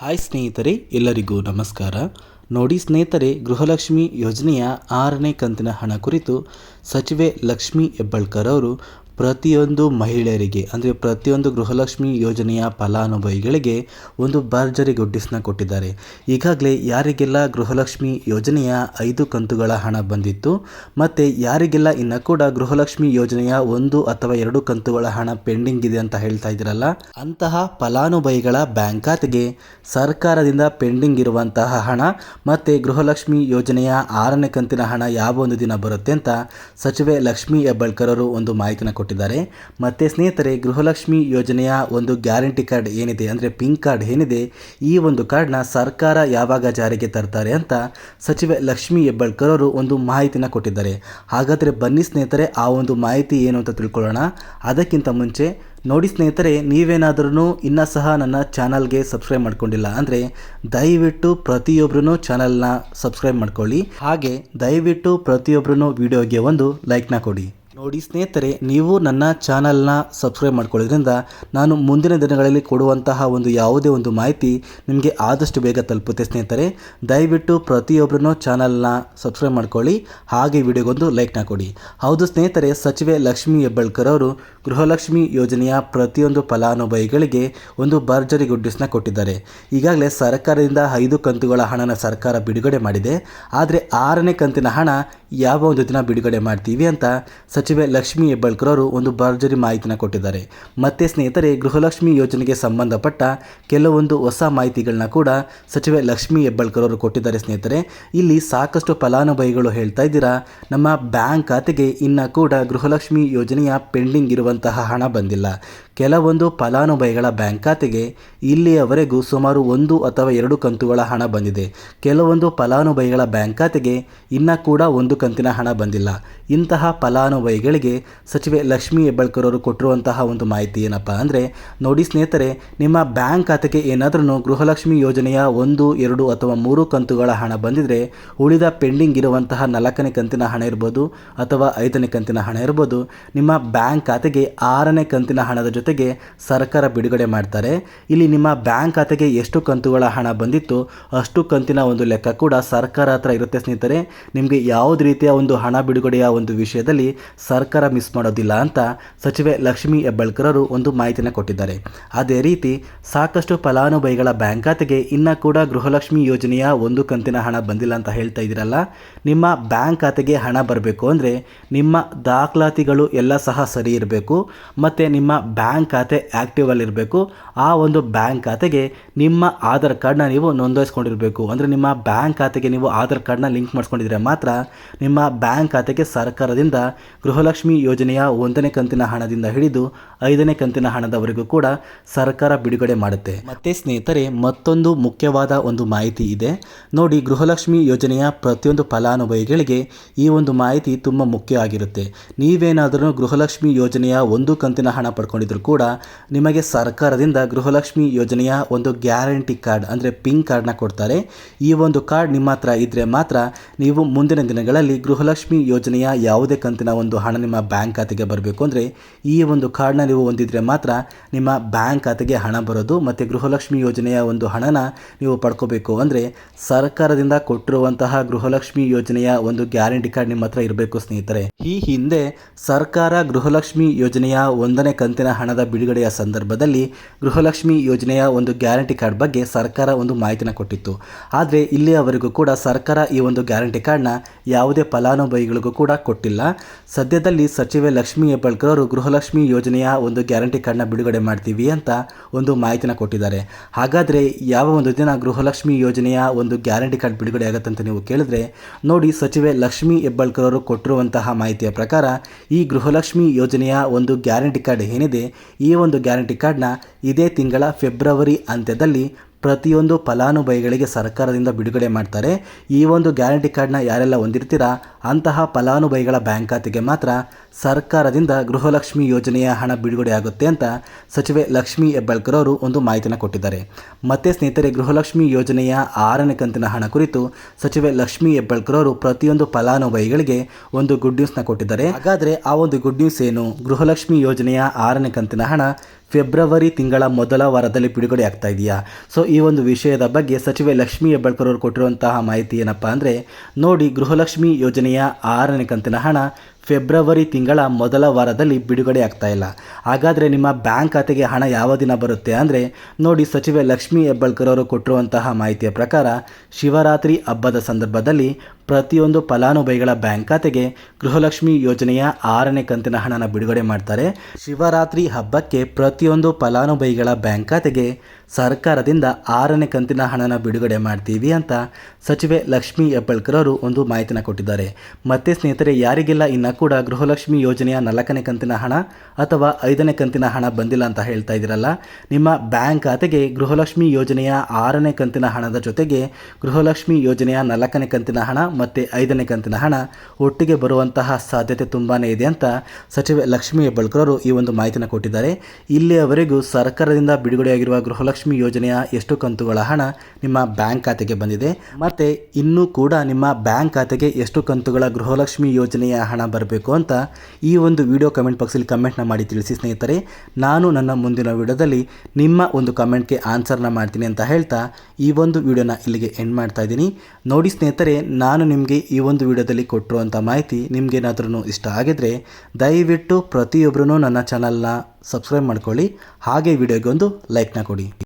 Hi ಸ್ನೇಹಿತರೆ, ಎಲ್ಲರಿಗೂ ನಮಸ್ಕಾರ. ನೋಡಿ ಸ್ನೇಹಿತರೆ, ಗೃಹಲಕ್ಷ್ಮಿ ಯೋಜನೆಯ 6ನೇ ಕಂತಿನ ಹಣ ಕುರಿತು ಸಚಿವೆ ಲಕ್ಷ್ಮಿ ಹೆಬ್ಬಾಳ್ಕರ್ ಅವರು ಪ್ರತಿಯೊಂದು ಮಹಿಳೆಯರಿಗೆ ಅಂದರೆ ಪ್ರತಿಯೊಂದು ಗೃಹಲಕ್ಷ್ಮಿ ಯೋಜನೆಯ ಫಲಾನುಭವಿಗಳಿಗೆ ಒಂದು ಭರ್ಜರಿ ಗುಡ್ಡಿಸ್ನ ಕೊಟ್ಟಿದ್ದಾರೆ. ಈಗಾಗಲೇ ಯಾರಿಗೆಲ್ಲ ಗೃಹಲಕ್ಷ್ಮಿ ಯೋಜನೆಯ 5 ಕಂತುಗಳ ಹಣ ಬಂದಿತ್ತು ಮತ್ತು ಯಾರಿಗೆಲ್ಲ ಇನ್ನು ಕೂಡ ಗೃಹಲಕ್ಷ್ಮಿ ಯೋಜನೆಯ 1 ಅಥವಾ 2 ಕಂತುಗಳ ಹಣ ಪೆಂಡಿಂಗ್ ಇದೆ ಅಂತ ಹೇಳ್ತಾ ಇದ್ದೀರಲ್ಲ, ಅಂತಹ ಫಲಾನುಭವಿಗಳ ಬ್ಯಾಂಕ್ ಖಾತೆಗೆ ಸರ್ಕಾರದಿಂದ ಪೆಂಡಿಂಗ್ ಇರುವಂತಹ ಹಣ ಮತ್ತು ಗೃಹಲಕ್ಷ್ಮಿ ಯೋಜನೆಯ 6ನೇ ಕಂತಿನ ಹಣ ಯಾವ ಒಂದು ದಿನ ಬರುತ್ತೆ ಅಂತ ಸಚಿವೆ ಲಕ್ಷ್ಮಿ ಹೆಬ್ಬಾಳ್ಕರ್ ಅವರು ಒಂದು ಮಾಹಿತಿನ ಕೊಟ್ಟಿದ್ದಾರೆ. ಮತ್ತು ಸ್ನೇಹಿತರೆ, ಗೃಹಲಕ್ಷ್ಮಿ ಯೋಜನೆಯ ಒಂದು ಗ್ಯಾರಂಟಿ ಕಾರ್ಡ್ ಏನಿದೆ ಅಂದರೆ ಪಿಂಕ್ ಕಾರ್ಡ್ ಏನಿದೆ, ಈ ಒಂದು ಕಾರ್ಡ್ನ ಸರ್ಕಾರ ಯಾವಾಗ ಜಾರಿಗೆ ತರ್ತಾರೆ ಅಂತ ಸಚಿವೆ ಲಕ್ಷ್ಮಿ ಹೆಬ್ಬಾಳ್ಕರ್ ಅವರು ಒಂದು ಮಾಹಿತಿನ ಕೊಟ್ಟಿದ್ದಾರೆ. ಹಾಗಾದರೆ ಬನ್ನಿ ಸ್ನೇಹಿತರೆ, ಆ ಒಂದು ಮಾಹಿತಿ ಏನು ಅಂತ ತಿಳ್ಕೊಳ್ಳೋಣ. ಅದಕ್ಕಿಂತ ಮುಂಚೆ ನೋಡಿ ಸ್ನೇಹಿತರೆ, ನೀವೇನಾದ್ರೂ ಇನ್ನೂ ಸಹ ನನ್ನ ಚಾನಲ್ಗೆ ಸಬ್ಸ್ಕ್ರೈಬ್ ಮಾಡ್ಕೊಂಡಿಲ್ಲ ಅಂದರೆ ದಯವಿಟ್ಟು ಪ್ರತಿಯೊಬ್ಬರೂ ಚಾನಲ್ನ ಸಬ್ಸ್ಕ್ರೈಬ್ ಮಾಡ್ಕೊಳ್ಳಿ. ಹಾಗೆ ದಯವಿಟ್ಟು ಪ್ರತಿಯೊಬ್ಬರೂ ವಿಡಿಯೋಗೆ ಒಂದು ಲೈಕ್ನ ಕೊಡಿ. ನೋಡಿ ಸ್ನೇಹಿತರೆ, ನೀವು ನನ್ನ ಚಾನಲ್ನ ಸಬ್ಸ್ಕ್ರೈಬ್ ಮಾಡ್ಕೊಳ್ಳೋದ್ರಿಂದ ನಾನು ಮುಂದಿನ ದಿನಗಳಲ್ಲಿ ಕೊಡುವಂತಹ ಒಂದು ಯಾವುದೇ ಒಂದು ಮಾಹಿತಿ ನಿಮಗೆ ಆದಷ್ಟು ಬೇಗ ತಲುಪುತ್ತೆ. ಸ್ನೇಹಿತರೆ, ದಯವಿಟ್ಟು ಪ್ರತಿಯೊಬ್ಬರೂ ಚಾನಲ್ನ ಸಬ್ಸ್ಕ್ರೈಬ್ ಮಾಡ್ಕೊಳ್ಳಿ, ಹಾಗೆ ವಿಡಿಯೋಗೊಂದು ಲೈಕ್ನ ಕೊಡಿ. ಹೌದು ಸ್ನೇಹಿತರೆ, ಸಚಿವೆ ಲಕ್ಷ್ಮಿ ಹೆಬ್ಬಾಳ್ಕರ್ ಅವರು ಗೃಹಲಕ್ಷ್ಮಿ ಯೋಜನೆಯ ಪ್ರತಿಯೊಂದು ಫಲಾನುಭವಿಗಳಿಗೆ ಒಂದು ಭರ್ಜರಿ ಗುಡ್ಡಿಸ್ನ ಕೊಟ್ಟಿದ್ದಾರೆ. ಈಗಾಗಲೇ ಸರ್ಕಾರದಿಂದ 5 ಕಂತುಗಳ ಹಣನ ಸರ್ಕಾರ ಬಿಡುಗಡೆ ಮಾಡಿದೆ. ಆದರೆ 6ನೇ ಕಂತಿನ ಹಣ ಯಾವ ಒಂದು ದಿನ ಬಿಡುಗಡೆ ಮಾಡ್ತೀವಿ ಅಂತ ಸಚಿವೆ ಲಕ್ಷ್ಮಿ ಹೆಬ್ಬಾಳ್ಕರ್ ಅವರು ಒಂದು ಭರ್ಜರಿ ಮಾಹಿತಿನ ಕೊಟ್ಟಿದ್ದಾರೆ. ಮತ್ತು ಸ್ನೇಹಿತರೆ, ಗೃಹಲಕ್ಷ್ಮಿ ಯೋಜನೆಗೆ ಸಂಬಂಧಪಟ್ಟ ಕೆಲವೊಂದು ಹೊಸ ಮಾಹಿತಿಗಳನ್ನ ಕೂಡ ಸಚಿವೆ ಲಕ್ಷ್ಮಿ ಹೆಬ್ಬಾಳ್ಕರ್ ಅವರು ಕೊಟ್ಟಿದ್ದಾರೆ. ಸ್ನೇಹಿತರೆ, ಇಲ್ಲಿ ಸಾಕಷ್ಟು ಫಲಾನುಭವಿಗಳು ಹೇಳ್ತಾ ಇದ್ದೀರಾ, ನಮ್ಮ ಬ್ಯಾಂಕ್ ಖಾತೆಗೆ ಇನ್ನು ಕೂಡ ಗೃಹಲಕ್ಷ್ಮಿ ಯೋಜನೆಯ ಪೆಂಡಿಂಗ್ ಇರುವಂತಹ ಹಣ ಬಂದಿಲ್ಲ. ಕೆಲವೊಂದು ಫಲಾನುಭವಿಗಳ ಬ್ಯಾಂಕ್ ಖಾತೆಗೆ ಇಲ್ಲಿಯವರೆಗೂ ಸುಮಾರು 1 ಅಥವಾ 2 ಕಂತುಗಳ ಹಣ ಬಂದಿದೆ. ಕೆಲವೊಂದು ಫಲಾನುಭವಿಗಳ ಬ್ಯಾಂಕ್ ಖಾತೆಗೆ ಇನ್ನೂ ಕೂಡ 1 ಕಂತಿನ ಹಣ ಬಂದಿಲ್ಲ. ಇಂತಹ ಫಲಾನುಭವಿಗಳಿಗೆ ಸಚಿವೆ ಲಕ್ಷ್ಮಿ ಹೆಬ್ಬಾಳ್ಕರ್ ಅವರು ಕೊಟ್ಟಿರುವಂತಹ ಒಂದು ಮಾಹಿತಿ ಏನಪ್ಪ ಅಂದರೆ, ನೋಡಿ ಸ್ನೇಹಿತರೆ, ನಿಮ್ಮ ಬ್ಯಾಂಕ್ ಖಾತೆಗೆ ಏನಾದ್ರೂ ಗೃಹಲಕ್ಷ್ಮಿ ಯೋಜನೆಯ 1, 2 ಅಥವಾ 3 ಕಂತುಗಳ ಹಣ ಬಂದಿದ್ರೆ ಉಳಿದ ಪೆಂಡಿಂಗ್ ಇರುವಂತಹ 4ನೇ ಕಂತಿನ ಹಣ ಇರ್ಬೋದು ಅಥವಾ 5ನೇ ಕಂತಿನ ಹಣ ಇರ್ಬೋದು, ನಿಮ್ಮ ಬ್ಯಾಂಕ್ ಖಾತೆಗೆ 6ನೇ ಕಂತಿನ ಹಣದ ಜೊತೆಗೆ ಸರ್ಕಾರ ಬಿಡುಗಡೆ ಮಾಡ್ತಾರೆ. ಇಲ್ಲಿ ನಿಮ್ಮ ಬ್ಯಾಂಕ್ ಖಾತೆಗೆ ಎಷ್ಟು ಕಂತುಗಳ ಹಣ ಬಂದಿತ್ತು ಅಷ್ಟು ಕಂತಿನ ಒಂದು ಲೆಕ್ಕ ಕೂಡ ಸರ್ಕಾರ ಹತ್ರ ಇರುತ್ತೆ. ಸ್ನೇಹಿತರೆ, ನಿಮಗೆ ಯಾವುದೇ ರೀತಿಯ ಒಂದು ಹಣ ಬಿಡುಗಡೆಯ ಒಂದು ವಿಷಯದಲ್ಲಿ ಸರ್ಕಾರ ಮಿಸ್ ಮಾಡೋದಿಲ್ಲ ಅಂತ ಸಚಿವೆ ಲಕ್ಷ್ಮಿ ಹೆಬ್ಬಾಳ್ಕರ್ ಅವರು ಒಂದು ಮಾಹಿತಿನ ಕೊಟ್ಟಿದ್ದಾರೆ. ಅದೇ ರೀತಿ ಸಾಕಷ್ಟು ಫಲಾನುಭವಿಗಳ ಬ್ಯಾಂಕ್ ಖಾತೆಗೆ ಇನ್ನೂ ಕೂಡ ಗೃಹಲಕ್ಷ್ಮಿ ಯೋಜನೆಯ 1 ಕಂತಿನ ಹಣ ಬಂದಿಲ್ಲ ಅಂತ ಹೇಳ್ತಾ ಇದ್ದೀರಲ್ಲ, ನಿಮ್ಮ ಬ್ಯಾಂಕ್ ಖಾತೆಗೆ ಹಣ ಬರಬೇಕು ಅಂದರೆ ನಿಮ್ಮ ದಾಖಲಾತಿಗಳು ಎಲ್ಲ ಸಹ ಸರಿ ಇರಬೇಕು ಮತ್ತು ನಿಮ್ಮ ಬ್ಯಾಂಕ್ ಖಾತೆ ಆ್ಯಕ್ಟಿವ್ ಅಲ್ಲಿರಬೇಕು. ಆ ಒಂದು ಬ್ಯಾಂಕ್ ಖಾತೆಗೆ ನಿಮ್ಮ ಆಧಾರ್ ಕಾರ್ಡ್ನ ನೀವು ನೋಂದಾಯಿಸ್ಕೊಂಡಿರಬೇಕು. ಅಂದರೆ ನಿಮ್ಮ ಬ್ಯಾಂಕ್ ಖಾತೆಗೆ ನೀವು ಆಧಾರ್ ಕಾರ್ಡ್ನ ಲಿಂಕ್ ಮಾಡಿಸ್ಕೊಂಡಿದ್ರೆ ಮಾತ್ರ ನಿಮ್ಮ ಬ್ಯಾಂಕ್ ಖಾತೆಗೆ ಸರ್ಕಾರದಿಂದ ಗೃಹಲಕ್ಷ್ಮಿ ಯೋಜನೆಯ 1ನೇ ಕಂತಿನ ಹಣದಿಂದ ಹಿಡಿದು 5ನೇ ಕಂತಿನ ಹಣದವರೆಗೂ ಕೂಡ ಸರ್ಕಾರ ಬಿಡುಗಡೆ ಮಾಡುತ್ತೆ. ಮತ್ತೆ ಸ್ನೇಹಿತರೆ, ಮತ್ತೊಂದು ಮುಖ್ಯವಾದ ಒಂದು ಮಾಹಿತಿ ಇದೆ ನೋಡಿ. ಗೃಹಲಕ್ಷ್ಮಿ ಯೋಜನೆಯ ಪ್ರತಿಯೊಂದು ಫಲಾನುಭವಿಗಳಿಗೆ ಈ ಒಂದು ಮಾಹಿತಿ ತುಂಬ ಮುಖ್ಯ ಆಗಿರುತ್ತೆ. ನೀವೇನಾದರೂ ಗೃಹಲಕ್ಷ್ಮಿ ಯೋಜನೆಯ 1 ಕಂತಿನ ಹಣ ಪಡ್ಕೊಂಡಿದ್ರು ಕೂಡ ನಿಮಗೆ ಸರ್ಕಾರದಿಂದ ಗೃಹಲಕ್ಷ್ಮಿ ಯೋಜನೆಯ ಒಂದು ಗ್ಯಾರಂಟಿ ಕಾರ್ಡ್ ಅಂದರೆ ಪಿಂಕ್ ಕಾರ್ಡ್ನ ಕೊಡ್ತಾರೆ. ಈ ಒಂದು ಕಾರ್ಡ್ ನಿಮ್ಮ ಹತ್ರ ಇದ್ದರೆ ಮಾತ್ರ ನೀವು ಮುಂದಿನ ದಿನಗಳಲ್ಲಿ ಗೃಹಲಕ್ಷ್ಮಿ ಯೋಜನೆಯ ಯಾವುದೇ ಕಂತಿನ ಒಂದು ಹಣ ನಿಮ್ಮ ಬ್ಯಾಂಕ್ ಖಾತೆಗೆ ಬರಬೇಕು ಅಂದರೆ ಈ ಒಂದು ಕಾರ್ಡ್ನ ನೀವು ಹೊಂದಿದ್ರೆ ಮಾತ್ರ ನಿಮ್ಮ ಬ್ಯಾಂಕ್ ಖಾತೆಗೆ ಹಣ ಬರೋದು. ಮತ್ತು ಗೃಹಲಕ್ಷ್ಮಿ ಯೋಜನೆಯ ಒಂದು ಹಣನ ನೀವು ಪಡ್ಕೋಬೇಕು ಅಂದರೆ ಸರ್ಕಾರದಿಂದ ಕೊಟ್ಟಿರುವಂತಹ ಗೃಹಲಕ್ಷ್ಮಿ ಯೋಜನೆಯ ಒಂದು ಗ್ಯಾರಂಟಿ ಕಾರ್ಡ್ ನಿಮ್ಮ ಹತ್ರ ಇರಬೇಕು. ಸ್ನೇಹಿತರೆ, ಈ ಹಿಂದೆ ಸರ್ಕಾರ ಗೃಹಲಕ್ಷ್ಮಿ ಯೋಜನೆಯ 1ನೇ ಕಂತಿನ ಹಣದ ಬಿಡುಗಡೆಯ ಸಂದರ್ಭದಲ್ಲಿ ಗೃಹಲಕ್ಷ್ಮಿ ಯೋಜನೆಯ ಒಂದು ಗ್ಯಾರಂಟಿ ಕಾರ್ಡ್ ಬಗ್ಗೆ ಸರ್ಕಾರ ಒಂದು ಮಾಹಿತಿನ ಕೊಟ್ಟಿತ್ತು. ಆದರೆ ಇಲ್ಲಿಯವರೆಗೂ ಕೂಡ ಸರ್ಕಾರ ಈ ಒಂದು ಗ್ಯಾರಂಟಿ ಕಾರ್ಡ್ನ ಯಾವುದೇ ಫಲಾನುಭವಿಗಳಿಗೂ ಕೂಡ ಕೊಟ್ಟಿಲ್ಲ. ಸದ್ಯದಲ್ಲಿ ಸಚಿವೆ ಲಕ್ಷ್ಮಿ ಹೆಬ್ಬಾಳ್ಕರ್ ಅವರು ಗೃಹಲಕ್ಷ್ಮಿ ಯೋಜನೆಯ ಒಂದು ಗ್ಯಾರಂಟಿ ಕಾರ್ಡ್ನ ಬಿಡುಗಡೆ ಮಾಡ್ತೀವಿ ಅಂತ ಒಂದು ಮಾಹಿತಿನ ಕೊಟ್ಟಿದ್ದಾರೆ. ಹಾಗಾದರೆ ಯಾವ ಒಂದು ದಿನ ಗೃಹಲಕ್ಷ್ಮಿ ಯೋಜನೆಯ ಒಂದು ಗ್ಯಾರಂಟಿ ಕಾರ್ಡ್ ಬಿಡುಗಡೆ ಆಗುತ್ತೆ ಅಂತ ನೀವು ಕೇಳಿದ್ರೆ, ನೋಡಿ, ಸಚಿವೆ ಲಕ್ಷ್ಮಿ ಹೆಬ್ಬಾಳ್ಕರ್ ಅವರು ಕೊಟ್ಟಿರುವಂತಹ ಮಾಹಿತಿಯ ಪ್ರಕಾರ ಈ ಗೃಹಲಕ್ಷ್ಮಿ ಯೋಜನೆಯ ಒಂದು ಗ್ಯಾರಂಟಿ ಕಾರ್ಡ್ ಏನಿದೆ, ಈ ಒಂದು ಗ್ಯಾರಂಟಿ ಕಾರ್ಡ್ನ ಇದೇ ತಿಂಗಳ ಫೆಬ್ರವರಿ ಅಂತ್ಯದಲ್ಲಿ ಪ್ರತಿಯೊಂದು ಫಲಾನುಭವಿಗಳಿಗೆ ಸರ್ಕಾರದಿಂದ ಬಿಡುಗಡೆ ಮಾಡ್ತಾರೆ. ಈ ಒಂದು ಗ್ಯಾರಂಟಿ ಕಾರ್ಡ್ನ ಯಾರೆಲ್ಲ ಹೊಂದಿರ್ತೀರಾ ಅಂತಹ ಫಲಾನುಭವಿಗಳ ಬ್ಯಾಂಕ್ ಖಾತೆಗೆ ಮಾತ್ರ ಸರ್ಕಾರದಿಂದ ಗೃಹಲಕ್ಷ್ಮಿ ಯೋಜನೆಯ ಹಣ ಬಿಡುಗಡೆ ಆಗುತ್ತೆ ಅಂತ ಸಚಿವೆ ಲಕ್ಷ್ಮಿ ಹೆಬ್ಬಾಳ್ಕರ್ ಅವರು ಒಂದು ಮಾಹಿತಿನ ಕೊಟ್ಟಿದ್ದಾರೆ. ಮತ್ತೆ ಸ್ನೇಹಿತರೆ, ಗೃಹಲಕ್ಷ್ಮಿ ಯೋಜನೆಯ 6ನೇ ಕಂತಿನ ಹಣ ಕುರಿತು ಸಚಿವೆ ಲಕ್ಷ್ಮಿ ಹೆಬ್ಬಾಳ್ಕರ್ ಅವರು ಪ್ರತಿಯೊಂದು ಫಲಾನುಭವಿಗಳಿಗೆ ಒಂದು ಗುಡ್ ನ್ಯೂಸ್ನ ಕೊಟ್ಟಿದ್ದಾರೆ. ಹಾಗಾದರೆ ಆ ಒಂದು ಗುಡ್ ನ್ಯೂಸ್ ಏನು? ಗೃಹಲಕ್ಷ್ಮಿ ಯೋಜನೆಯ 6ನೇ ಕಂತಿನ ಹಣ ಫೆಬ್ರವರಿ ತಿಂಗಳ ಮೊದಲ ವಾರದಲ್ಲಿ ಬಿಡುಗಡೆ ಆಗ್ತಾ ಇದೆಯಾ? ಸೊ ಈ ಒಂದು ವಿಷಯದ ಬಗ್ಗೆ ಸಚಿವೆ ಲಕ್ಷ್ಮೀ ಹೆಬ್ಬಾಳ್ಕರ್ ಅವರು ಕೊಟ್ಟಿರುವಂತಹ ಮಾಹಿತಿ ಏನಪ್ಪ ಅಂದರೆ, ನೋಡಿ, ಗೃಹಲಕ್ಷ್ಮಿ ಯೋಜನೆಯ 6ನೇ ಕಂತಿನ ಹಣ ಫೆಬ್ರವರಿ ತಿಂಗಳ ಮೊದಲ ವಾರದಲ್ಲಿ ಬಿಡುಗಡೆ ಆಗ್ತಾ ಇಲ್ಲ. ಹಾಗಾದರೆ ನಿಮ್ಮ ಬ್ಯಾಂಕ್ ಖಾತೆಗೆ ಹಣ ಯಾವ ದಿನ ಬರುತ್ತೆ ಅಂದರೆ, ನೋಡಿ, ಸಚಿವೆ ಲಕ್ಷ್ಮೀ ಹೆಬ್ಬಾಳ್ಕರ್ ಅವರು ಕೊಟ್ಟಿರುವಂತಹ ಮಾಹಿತಿಯ ಪ್ರಕಾರ ಶಿವರಾತ್ರಿ ಹಬ್ಬದ ಸಂದರ್ಭದಲ್ಲಿ ಪ್ರತಿಯೊಂದು ಫಲಾನುಭವಿಗಳ ಬ್ಯಾಂಕ್ ಖಾತೆಗೆ ಗೃಹಲಕ್ಷ್ಮಿ ಯೋಜನೆಯ 6ನೇ ಕಂತಿನ ಹಣನ ಬಿಡುಗಡೆ ಮಾಡ್ತಾರೆ. ಶಿವರಾತ್ರಿ ಹಬ್ಬಕ್ಕೆ ಪ್ರತಿಯೊಂದು ಫಲಾನುಭವಿಗಳ ಬ್ಯಾಂಕ್ ಖಾತೆಗೆ ಸರ್ಕಾರದಿಂದ 6ನೇ ಕಂತಿನ ಹಣನ ಬಿಡುಗಡೆ ಮಾಡ್ತೀವಿ ಅಂತ ಸಚಿವೆ ಲಕ್ಷ್ಮೀ ಹೆಬ್ಬಾಳ್ಕರ್ ಅವರು ಒಂದು ಮಾಹಿತಿನ ಕೊಟ್ಟಿದ್ದಾರೆ. ಮತ್ತೆ ಸ್ನೇಹಿತರೆ, ಯಾರಿಗೆಲ್ಲ ಇನ್ನೂ ಕೂಡ ಗೃಹಲಕ್ಷ್ಮಿ ಯೋಜನೆಯ 4ನೇ ಕಂತಿನ ಹಣ ಅಥವಾ 5ನೇ ಕಂತಿನ ಹಣ ಬಂದಿಲ್ಲ ಅಂತ ಹೇಳ್ತಾ ಇದ್ದೀರಲ್ಲ, ನಿಮ್ಮ ಬ್ಯಾಂಕ್ ಖಾತೆಗೆ ಗೃಹಲಕ್ಷ್ಮಿ ಯೋಜನೆಯ 6ನೇ ಕಂತಿನ ಹಣದ ಜೊತೆಗೆ ಗೃಹಲಕ್ಷ್ಮಿ ಯೋಜನೆಯ 4ನೇ ಕಂತಿನ ಹಣ ಮತ್ತು 5ನೇ ಕಂತಿನ ಹಣ ಒಟ್ಟಿಗೆ ಬರುವಂತಹ ಸಾಧ್ಯತೆ ತುಂಬಾ ಇದೆ ಅಂತ ಸಚಿವೆ ಲಕ್ಷ್ಮೀ ಹೆಬ್ಬಾಳ್ಕರ್ ಅವರು ಈ ಒಂದು ಮಾಹಿತಿನ ಕೊಟ್ಟಿದ್ದಾರೆ. ಇಲ್ಲಿಯವರೆಗೂ ಸರ್ಕಾರದಿಂದ ಬಿಡುಗಡೆಯಾಗಿರುವ ಗೃಹಲಕ್ಷ್ಮಿ ಯೋಜನೆಯ ಎಷ್ಟು ಕಂತುಗಳ ಹಣ ನಿಮ್ಮ ಬ್ಯಾಂಕ್ ಖಾತೆಗೆ ಬಂದಿದೆ ಮತ್ತು ಇನ್ನೂ ಕೂಡ ನಿಮ್ಮ ಬ್ಯಾಂಕ್ ಖಾತೆಗೆ ಎಷ್ಟು ಕಂತುಗಳ ಗೃಹಲಕ್ಷ್ಮಿ ಯೋಜನೆಯ ಹಣ ಬರಬೇಕು ಅಂತ ಈ ಒಂದು ವಿಡಿಯೋ ಕಮೆಂಟ್ ಬಾಕ್ಸಲ್ಲಿ ಕಮೆಂಟ್ನ ಮಾಡಿ ತಿಳಿಸಿ ಸ್ನೇಹಿತರೆ. ನಾನು ನನ್ನ ಮುಂದಿನ ವಿಡಿಯೋದಲ್ಲಿ ನಿಮ್ಮ ಒಂದು ಕಮೆಂಟ್ಗೆ ಆನ್ಸರ್ನ ಮಾಡ್ತೀನಿ ಅಂತ ಹೇಳ್ತಾ ಈ ಒಂದು ವಿಡಿಯೋನ ಇಲ್ಲಿಗೆ ಎಂಡ್ ಮಾಡ್ತಾ ಇದ್ದೀನಿ. ನೋಡಿ ಸ್ನೇಹಿತರೆ, ನಾನು ನಿಮಗೆ ಈ ಒಂದು ವಿಡಿಯೋದಲ್ಲಿ ಕೊಟ್ಟಿರುವಂಥ ಮಾಹಿತಿ ನಿಮಗೇನಾದ್ರೂ ಇಷ್ಟ ಆಗಿದ್ರೆ ದಯವಿಟ್ಟು ಪ್ರತಿಯೊಬ್ಬರೂ ನನ್ನ ಚಾನಲ್ನ ಸಬ್ಸ್ಕ್ರೈಬ್ ಮಾಡ್ಕೊಳ್ಳಿ, ಹಾಗೆ ವಿಡಿಯೋಗೆ ಒಂದು ಲೈಕ್ನ ಕೊಡಿ.